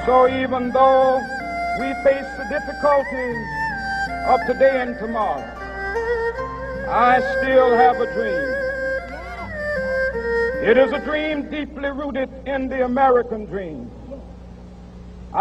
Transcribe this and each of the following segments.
So even though we face the difficulties of today and tomorrow, I still have a dream. It is a dream deeply rooted in the American dream.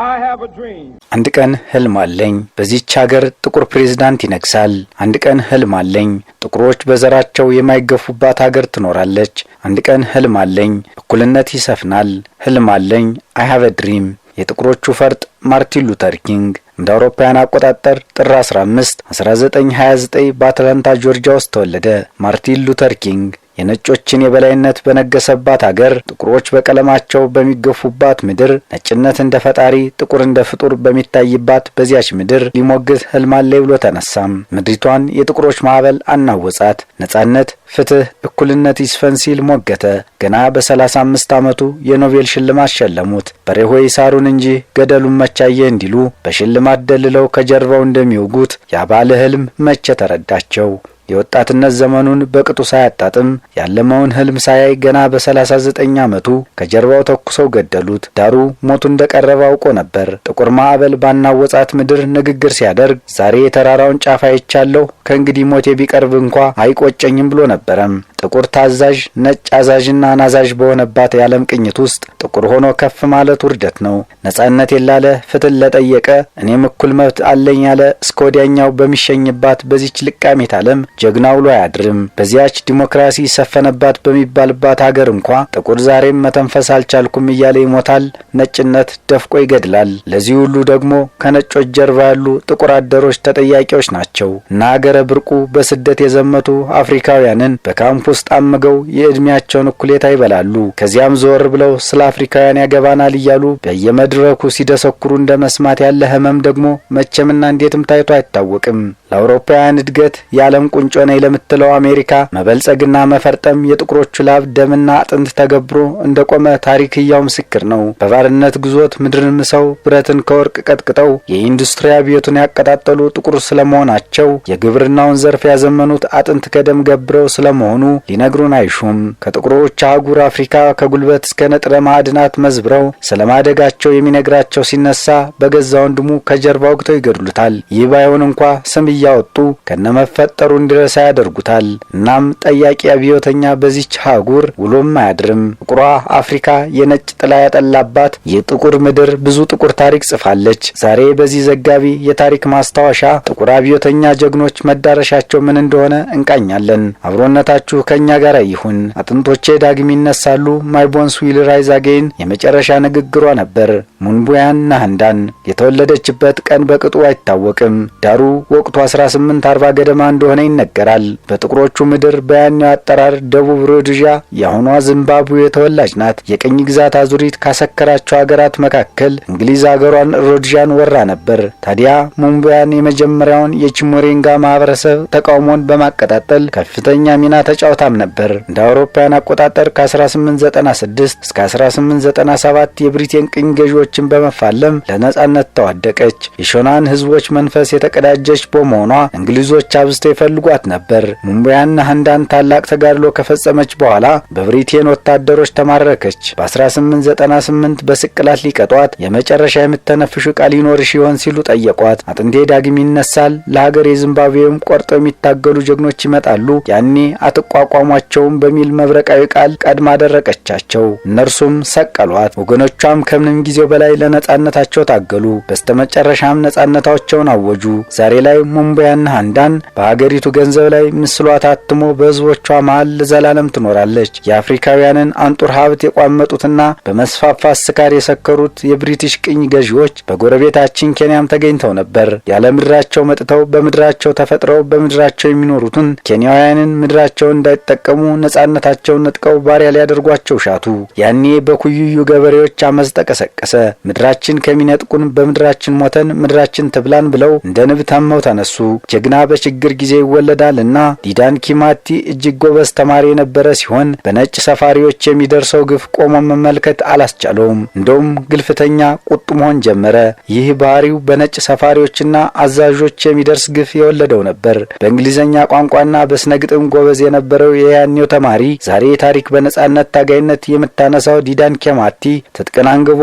I have a dream. አንድ ቀን ህልም አለኝ በዚህች ሀገር ጥቁር ፕሬዝዳንት ይነግሳል። አንድ ቀን ህልም አለኝ ጥቁሮች በዘራቸው የማይገፉባት ሀገር ትኖራለች። አንድ ቀን ህልም አለኝ እኩልነት ይሰፍናል። ህልም አለኝ I have a dream። የጥቁሮቹ ፈርጥ ማርቲን ሉተር ኪንግ እንደ አውሮፓውያን አቆጣጠር ጥር 15 1929 በአትላንታ ጆርጂያ ውስጥ ተወለደ። ማርቲን ሉተር ኪንግ የነጮችን የበላይነት በነገሰባት ሀገር ጥቁሮች በቀለማቸው በሚገፉባት ምድር ነጭነት እንደ ፈጣሪ ጥቁር እንደ ፍጡር በሚታይባት በዚያች ምድር ሊሞግት ህልም አለኝ ብሎ ተነሳም። ምድሪቷን የጥቁሮች ማዕበል አናወጻት። ነጻነት፣ ፍትህ፣ እኩልነት ይስፈን ሲል ሞገተ። ገና በ35 ዓመቱ የኖቤል ሽልማት ሸለሙት። በሬሆይ ሳሩን እንጂ ገደሉን መቻየ እንዲሉ በሽልማት ደልለው ከጀርባው እንደሚወጉት ያባለ ህልም መቼ ተረዳቸው። የወጣትነት ዘመኑን በቅጡ ሳያጣጥም ያለመውን ህልም ሳያይ ገና በ39 ዓመቱ ከጀርባው ተኩሰው ገደሉት። ዳሩ ሞቱ እንደቀረበ አውቆ ነበር። ጥቁር ማዕበል ባናወጻት ምድር ንግግር ሲያደርግ ዛሬ የተራራውን ጫፍ አይቻለሁ ከእንግዲህ ሞቴ ቢቀርብ እንኳ አይቆጨኝም ብሎ ነበረም። ጥቁር ታዛዥ ነጭ አዛዥና ናዛዥ በሆነባት የዓለም ቅኝት ውስጥ ጥቁር ሆኖ ከፍ ማለት ውርደት ነው። ነጻነት የላለ ፍትህ ለጠየቀ እኔም እኩል መብት አለኝ ያለ እስከ ወዲያኛው በሚሸኝባት በዚች ልቃሜት ዓለም ጀግና ውሎ አያድርም። በዚያች ዲሞክራሲ ሰፈነባት በሚባልባት ሀገር እንኳ ጥቁር ዛሬም መተንፈስ አልቻልኩም እያለ ይሞታል። ነጭነት ደፍቆ ይገድላል። ለዚህ ሁሉ ደግሞ ከነጮች ጀርባ ያሉ ጥቁር አደሮች ተጠያቂዎች ናቸው። እና ሀገረ ብርቁ በስደት የዘመቱ አፍሪካውያንን በካምፕ ውስጥ አምገው የእድሜያቸውን እኩሌታ ይበላሉ። ከዚያም ዞር ብለው ስለ አፍሪካውያን ያገባናል እያሉ በየመድረኩ ሲደሰኩሩ እንደ መስማት ያለ ህመም ደግሞ መቼምና እንዴትም ታይቶ አይታወቅም። ለአውሮፓውያን እድገት የዓለም ቁንጮ ነኝ ለምትለው አሜሪካ መበልጸግና መፈርጠም የጥቁሮቹ ላብ ደምና አጥንት ተገብሮ እንደቆመ ታሪክ ሕያው ምስክር ነው። በባርነት ግዞት ምድርን ምሰው ብረትን ከወርቅ ቀጥቅጠው የኢንዱስትሪ አብዮቱን ያቀጣጠሉ ጥቁር ስለመሆናቸው የግብርናውን ዘርፍ ያዘመኑት አጥንት ከደም ገብረው ስለመሆኑ ሊነግሩን አይሹም። ከጥቁሮች አህጉር አፍሪካ ከጉልበት እስከ ንጥረ ማዕድናት መዝብረው ስለማደጋቸው የሚነግራቸው ሲነሳ በገዛ ወንድሙ ከጀርባ ወግተው ይገድሉታል። ይህ ባይሆን እንኳ ስም እያወጡ ከነመፈጠሩ እንዲረሳ ያደርጉታል። እናም ጠያቂ አብዮተኛ በዚች አህጉር ውሎም አያድርም። ጥቁሯ አፍሪካ የነጭ ጥላ ያጠላባት የጥቁር ምድር ብዙ ጥቁር ታሪክ ጽፋለች። ዛሬ በዚህ ዘጋቢ የታሪክ ማስታወሻ ጥቁር አብዮተኛ ጀግኖች መዳረሻቸው ምን እንደሆነ እንቃኛለን። አብሮነታችሁ ከኛ ጋር ይሁን። አጥንቶቼ ዳግም ይነሳሉ ማይ ቦንስ ዊል ራይዝ አጌን የመጨረሻ ንግግሯ ነበር። ሙንቡያን ናህንዳን የተወለደችበት ቀን በቅጡ አይታወቅም። ዳሩ ወቅቱ 1840 ገደማ እንደሆነ ይነገራል። በጥቁሮቹ ምድር በያኔው አጠራር ደቡብ ሮዲዣ የአሁኗ ዚምባብዌ ተወላጅ ናት። የቅኝ ግዛት አዙሪት ካሰከራቸው ሀገራት መካከል እንግሊዝ ሀገሯን ሮዲዣን ወራ ነበር። ታዲያ ሙንቡያን የመጀመሪያውን የቺሞሬንጋ ማህበረሰብ ተቃውሞን በማቀጣጠል ከፍተኛ ሚና ተጫውታም ነበር። እንደ አውሮፓውያን አቆጣጠር ከ1896 እስከ 1897 የብሪቴን ቅኝ ገዢዎችን በመፋለም ለነጻነት ተዋደቀች። የሾናን ህዝቦች መንፈስ የተቀዳጀች በመሆኗ እንግሊዞች አብዝተው ይፈልጓት ነበር። ሙንቡያን ናህንዳን ታላቅ ተጋድሎ ከፈጸመች በኋላ በብሪቴን ወታደሮች ተማረከች። በ1898 በስቅላት ሊቀጧት የመጨረሻ የምትተነፍሹ ቃል ይኖርሽ ይሆን ሲሉ ጠየቋት። አጥንቴ ዳግም ይነሳል፣ ለሀገር የዚምባብዌም ቆርጠው የሚታገሉ ጀግኖች ይመጣሉ፣ ያኔ አትቋቋሟቸውም በሚል መብረቃዊ ቃል ቀድማ አደረቀቻቸው። እነርሱም ሰቀሏት። ወገኖቿም ከምንም ጊዜው በላይ ለነጻነታቸው ታገሉ። በስተመጨረሻም ነጻነታቸውን አወጁ። ዛሬ ላይ ሙንቡያን ናህንዳን በሀገሪቱ ገንዘብ ላይ ምስሏ ታትሞ በህዝቦቿ መሃል ለዘላለም ትኖራለች። የአፍሪካውያንን አንጡር ሀብት የቋመጡትና በመስፋፋት ስካር የሰከሩት የብሪቲሽ ቅኝ ገዢዎች በጎረቤታችን ኬንያም ተገኝተው ነበር። ያለ ምድራቸው መጥተው በምድራቸው ተፈጥረው በምድራቸው የሚኖሩትን ኬንያውያንን ምድራቸውን እንዳይጠቀሙ ነጻነታቸውን ነጥቀው ባሪያ ሊያደርጓቸው ሻቱ። ያኔ በኩዩዩ ገበሬዎች አመጽ ተቀሰቀሰ። ምድራችን ከሚነጥቁን በምድራችን ሞተን ምድራችን ትብላን ብለው እንደ ንብ ተመው ተነሱ። ጀግና በችግር ጊዜ ይወለዳልና ዲዳን ኪማቲ እጅግ ጎበዝ ተማሪ የነበረ ሲሆን በነጭ ሰፋሪዎች የሚደርሰው ግፍ ቆሞ መመልከት አላስቻለውም። እንደውም ግልፍተኛ ቁጡ መሆን ጀመረ። ይህ ባህሪው በነጭ ሰፋሪዎችና አዛዦች የሚደርስ ግፍ የወለደው ነበር። በእንግሊዘኛ ቋንቋና በስነ ግጥም ጎበዝ የነበረው የያኔው ተማሪ ዛሬ ታሪክ በነጻነት ታጋይነት የምታነሳው ዲዳን ኪማቲ ትጥቅን አንግቦ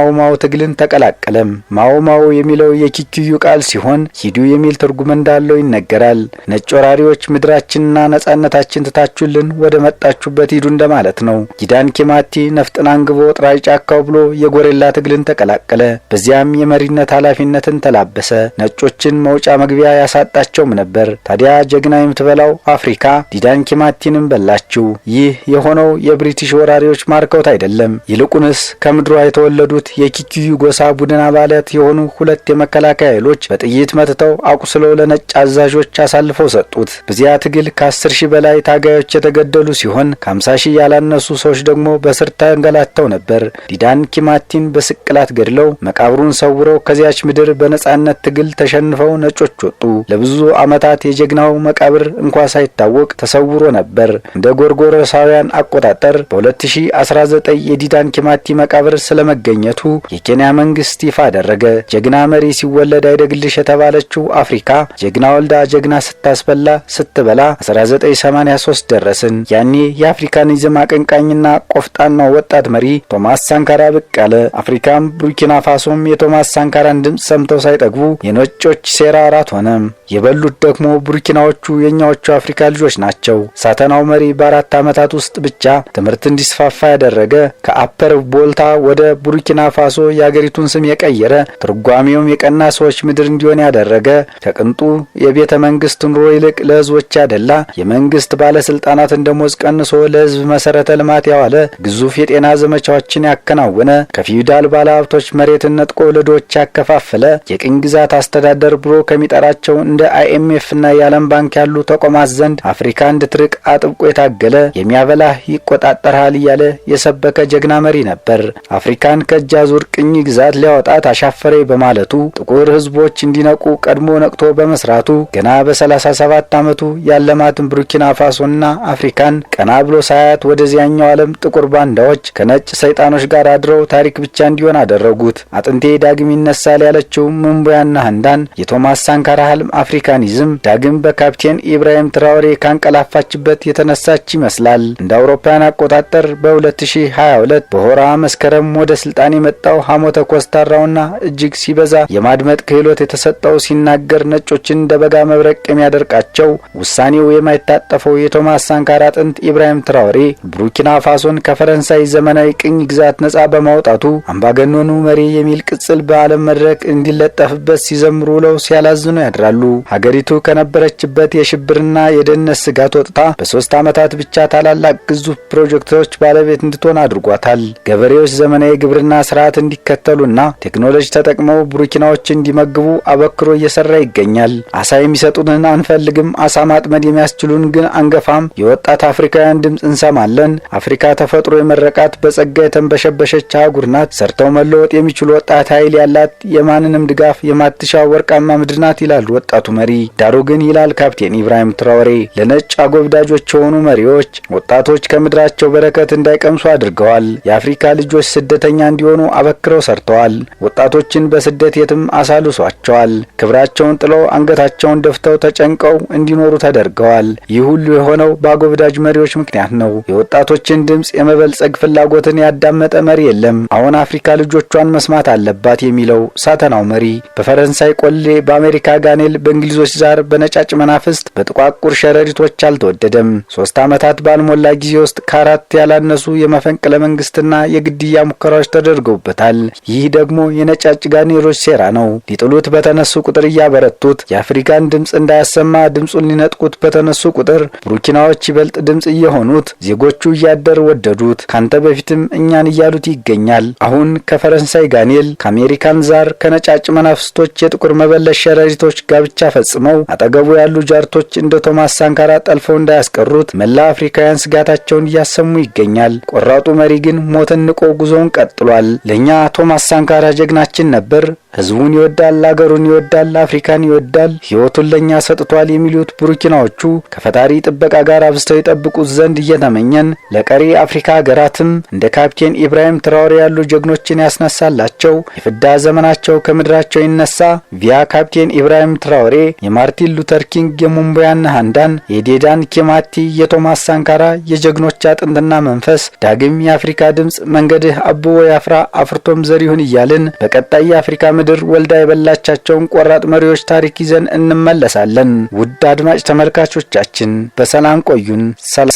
የማኦማኦ ትግልን ተቀላቀለም። ማኦማኦ የሚለው የኪኩዩ ቃል ሲሆን ሂዱ የሚል ትርጉም እንዳለው ይነገራል። ነጭ ወራሪዎች ምድራችንና ነጻነታችን ትታችሁልን ወደ መጣችሁበት ሂዱ እንደማለት ነው። ጊዳን ኪማቲ ነፍጥን አንግቦ ጥራይ ጫካው ብሎ የጎሬላ ትግልን ተቀላቀለ። በዚያም የመሪነት ኃላፊነትን ተላበሰ። ነጮችን መውጫ መግቢያ ያሳጣቸውም ነበር። ታዲያ ጀግና የምትበላው አፍሪካ ጊዳን ኪማቲንም በላችው። ይህ የሆነው የብሪቲሽ ወራሪዎች ማርከውት አይደለም። ይልቁንስ ከምድሯ የተወለዱት የኪኩዩ ጎሳ ቡድን አባላት የሆኑ ሁለት የመከላከያ ኃይሎች በጥይት መትተው አቁስለው ለነጭ አዛዦች አሳልፈው ሰጡት። በዚያ ትግል ከ10,000 በላይ ታጋዮች የተገደሉ ሲሆን ከ50,000 ያላነሱ ሰዎች ደግሞ በስር ተንገላተው ነበር። ጊዳን ኪማቲን በስቅላት ገድለው መቃብሩን ሰውረው ከዚያች ምድር በነጻነት ትግል ተሸንፈው ነጮች ወጡ። ለብዙ ዓመታት የጀግናው መቃብር እንኳ ሳይታወቅ ተሰውሮ ነበር። እንደ ጎርጎሮሳውያን አቆጣጠር በ2019 የጊዳን ኪማቲ መቃብር ስለመገኘቱ የኬንያ መንግስት ይፋ አደረገ። ጀግና መሪ ሲወለድ አይደግልሽ የተባለችው አፍሪካ ጀግና ወልዳ ጀግና ስታስበላ ስትበላ 1983 ደረስን። ያኔ የአፍሪካኒዝም አቀንቃኝና ቆፍጣናው ወጣት መሪ ቶማስ ሳንካራ ብቅ አለ። አፍሪካም ቡርኪና ፋሶም የቶማስ ሳንካራን ድምፅ ሰምተው ሳይጠግቡ የነጮች ሴራ አራት ሆነ። የበሉት ደግሞ ቡርኪናዎቹ የኛዎቹ አፍሪካ ልጆች ናቸው። ሳተናው መሪ በ4 ዓመታት ውስጥ ብቻ ትምህርት እንዲስፋፋ ያደረገ፣ ከአፐር ቦልታ ወደ ቡርኪና ፋሶ የአገሪቱን ስም የቀየረ፣ ትርጓሜውም የቀና ሰዎች ምድር እንዲሆን ያደረገ፣ ከቅንጡ የቤተ መንግስት ኑሮ ይልቅ ለህዝቦች ያደላ፣ የመንግስት ባለስልጣናትን ደሞዝ ቀንሶ ለህዝብ መሰረተ ልማት ያዋለ፣ ግዙፍ የጤና ዘመቻዎችን ያከናወነ፣ ከፊውዳል ባለሀብቶች መሬትን ነጥቆ ለድሆች ያከፋፈለ፣ የቅኝ ግዛት አስተዳደር ብሎ ከሚጠራቸው እንደ IMF እና የዓለም ባንክ ያሉ ተቋማት ዘንድ አፍሪካ እንድትርቅ አጥብቆ የታገለ፣ የሚያበላህ ይቆጣጠራል እያለ የሰበከ ጀግና መሪ ነበር። አፍሪካን ከእጅ አዙር ቅኝ ግዛት ሊያወጣት አሻፈሬ በማለቱ ጥቁር ህዝቦች እንዲነቁ ቀድሞ ነቅቶ በመስራቱ ገና በ37 ዓመቱ ያለማትን ቡርኪና ፋሶና አፍሪካን ቀና ብሎ ሳያት ወደዚያኛው ዓለም ጥቁር ባንዳዎች ከነጭ ሰይጣኖች ጋር አድረው ታሪክ ብቻ እንዲሆን አደረጉት። አጥንቴ ዳግም ይነሳል ያለችው ሙምቡያና ህንዳን የቶማስ ሳንካራ ህልም አፍሪካኒዝም ዳግም በካፕቴን ኢብራሂም ትራኦሬ ካንቀላፋችበት የተነሳች ይመስላል። እንደ አውሮፓውያን አቆጣጠር በ2022 በሆራ መስከረም ወደ ስልጣን የመጣው ሐሞተ ኮስታራውና እጅግ ሲበዛ የማድመጥ ክህሎት የተሰጠው ሲናገር ነጮችን እንደ በጋ መብረቅ የሚያደርቃቸው ውሳኔው የማይታጠፈው የቶማስ ሳንካራ አጥንት ኢብራሂም ትራኦሬ ቡርኪና ፋሶን ከፈረንሳይ ዘመናዊ ቅኝ ግዛት ነጻ በማውጣቱ አምባገነኑ መሪ የሚል ቅጽል በዓለም መድረክ እንዲለጠፍበት ሲዘምሩ ውለው ሲያላዝኑ ያድራሉ። ሀገሪቱ ከነበረችበት የሽብርና የደህንነት ስጋት ወጥታ በ3 ዓመታት ብቻ ታላላቅ ግዙፍ ፕሮጀክቶች ባለቤት እንድትሆን አድርጓታል። ገበሬዎች ዘመናዊ ግብርና ስርዓት እንዲከተሉና ቴክኖሎጂ ተጠቅመው ቡርኪናዎች እንዲመግቡ አበክሮ እየሰራ ይገኛል። አሳ የሚሰጡንን አንፈልግም፣ አሳ ማጥመድ የሚያስችሉን ግን አንገፋም፣ የወጣት አፍሪካውያን ድምፅ እንሰማለን። አፍሪካ ተፈጥሮ የመረቃት በጸጋ የተንበሸበሸች አህጉር ናት። ሰርተው መለወጥ የሚችሉ ወጣት ኃይል ያላት፣ የማንንም ድጋፍ የማትሻ ወርቃማ ምድር ናት ይላል ወጣቱ መሪ። ዳሩ ግን ይላል ካፕቴን ኢብራሂም ትራኦሬ ለነጭ አጎብዳጆች የሆኑ መሪዎች ወጣቶች ከምድራቸው በረከት እንዳይቀምሱ አድርገዋል። የአፍሪካ ልጆች ስደተኛ እንዲሆኑ አበክረው ሰርተዋል። ወጣቶችን በስደት የትም አሳልሷቸዋል። ክብራቸውን ጥለው አንገታቸውን ደፍተው ተጨንቀው እንዲኖሩ ተደርገዋል። ይህ ሁሉ የሆነው በአጎብዳጅ መሪዎች ምክንያት ነው። የወጣቶችን ድምፅ የመበልጸግ ፍላጎትን ያዳመጠ መሪ የለም። አሁን አፍሪካ ልጆቿን መስማት አለባት የሚለው ሳተናው መሪ በፈረንሳይ ቆሌ፣ በአሜሪካ ጋኔል፣ በእንግሊዞች ዛር፣ በነጫጭ መናፍስት፣ በጥቋቁር ሸረሪቶች አልተወደደም። 3 ዓመታት ባልሞላ ጊዜ ውስጥ ከ4 ያላነሱ የመፈንቅለ መንግስትና የግድያ ሙከራዎች ተደርገውበታል። ይህ ደግሞ የነጫጭ ጋኔሎች ሴራ ነው። ሊጥሉት በተነሱ ቁጥር እያበረቱት፣ የአፍሪካን ድምፅ እንዳያሰማ ድምፁን ሊነጥቁት በተነሱ ቁጥር ቡርኪናዎች ይበልጥ ድምፅ እየሆኑት፣ ዜጎቹ እያደር ወደዱት። ካንተ በፊትም እኛን እያሉት ይገኛል። አሁን ከፈረንሳይ ጋኔል፣ ከአሜሪካን ዛር፣ ከነጫጭ መናፍስቶች የጥቁር መበለሽ ሸረሪቶች ጋብቻ ፈጽመው አጠገቡ ያሉ ጃርቶች እንደ ቶማስ ሳንካራ ጠልፈው እንዳያስቀሩት መላ አፍሪካውያን ስጋታቸውን እያሰሙ ይገኛል። ቆራጡ መሪ ግን ሞትን ንቆ ጉዞውን ቀጥሏል። ለኛ ቶማስ ሳንካራ ጀግናችን ነበር። ህዝቡን ይወዳል፣ አገሩን ይወዳል፣ አፍሪካን ይወዳል፣ ህይወቱን ለኛ ሰጥቷል የሚሉት ቡርኪናዎቹ ከፈጣሪ ጥበቃ ጋር አብስተው ይጠብቁት ዘንድ እየተመኘን ለቀሪ አፍሪካ ሀገራትም እንደ ካፕቴን ኢብራሂም ትራኦሬ ያሉ ጀግኖችን ያስነሳላቸው፣ የፍዳ ዘመናቸው ከምድራቸው ይነሳ። ቪያ ካፕቴን ኢብራሂም ትራኦሬ፣ የማርቲን ሉተር ኪንግ፣ የሙምቡያና ሃንዳን፣ የጊዳን ኪማቲ፣ የቶማስ ሳንካራ የጀግኖች አጥንትና መንፈስ ዳግም የአፍሪካ ድምፅ መንገድህ አብቦ ያፍራ። አፍርቶም ዘር ይሁን እያልን በቀጣይ የአፍሪካ ምድር ወልዳ የበላቻቸውን ቆራጥ መሪዎች ታሪክ ይዘን እንመለሳለን። ውድ አድማጭ ተመልካቾቻችን በሰላም ቆዩን።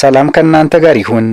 ሰላም ከእናንተ ጋር ይሁን።